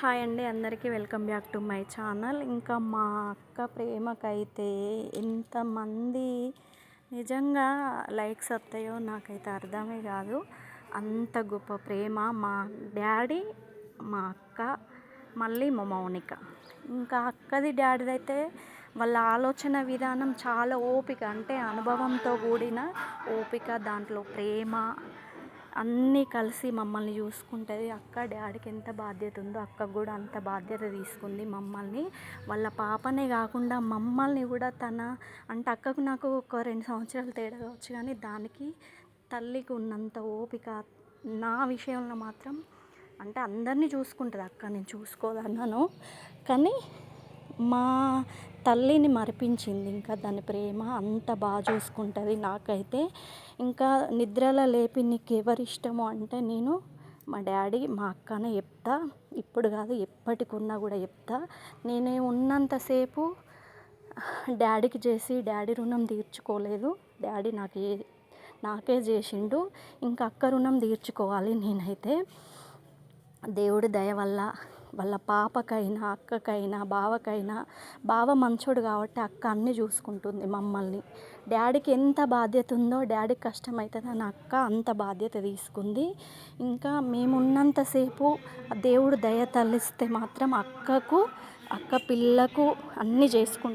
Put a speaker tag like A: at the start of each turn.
A: Hi అండి, అందరికీ welcome back to my channel. ఇంకా మా అక్క ప్రేమకైతే ఎంతమంది నిజంగా లైక్స్ వస్తాయో నాకైతే అర్థమే కాదు. అంత గొప్ప ప్రేమ మా డాడీ, మా అక్క, మళ్ళీ మా మౌనిక. ఇంకా అక్కది డాడీది అయితే వాళ్ళ ఆలోచన విధానం చాలా ఓపిక, అంటే అనుభవంతో కూడిన ఓపిక, దాంట్లో ప్రేమ అన్నీ కలిసి మమ్మల్ని చూసుకుంటుంది. అక్క డాడీకి ఎంత బాధ్యత ఉందో అక్కకు కూడా అంత బాధ్యత తీసుకుంది మమ్మల్ని. వాళ్ళ పాపనే కాకుండా మమ్మల్ని కూడా అంటే అక్కకు నాకు ఒక 2 సంవత్సరాలు తేడా కావచ్చు, కానీ దానికి తల్లికి ఉన్నంత ఓపిక నా విషయంలో మాత్రం, అంటే అందరినీ చూసుకుంటుంది అక్క, నేను చూసుకోదన్నాను కానీ మా తల్లిని మరిపించింది. ఇంకా దాని ప్రేమ అంత బాగా చూసుకుంటుంది నాకైతే. ఇంకా నిద్రలో లేపి నీకు ఎవరు ఇష్టమో అంటే నేను మా డాడీ, మా అక్కనే చెప్తా. ఇప్పుడు కాదు, ఎప్పటికున్నా కూడా చెప్తా. నేనే ఉన్నంతసేపు డాడీకి చేసి డాడీ రుణం తీర్చుకోలేదు. డాడీ నాకే చేసిండు. ఇంకా అక్క రుణం తీర్చుకోవాలి నేనైతే. దేవుడి దయ వల్ల వాళ్ళ పాపకైనా, అక్కకైనా, బావకైనా, బావ మంచోడు కాబట్టి అక్క అన్నీ చూసుకుంటుంది మమ్మల్ని. డాడీకి ఎంత బాధ్యత ఉందో, డాడీకి కష్టమవుతుందని అక్క అంత బాధ్యత తీసుకుంది. ఇంకా మేము ఉన్నంతసేపు దేవుడు దయ తలిస్తే మాత్రం అక్క పిల్లకు అన్నీ చేసుకుంటుంది.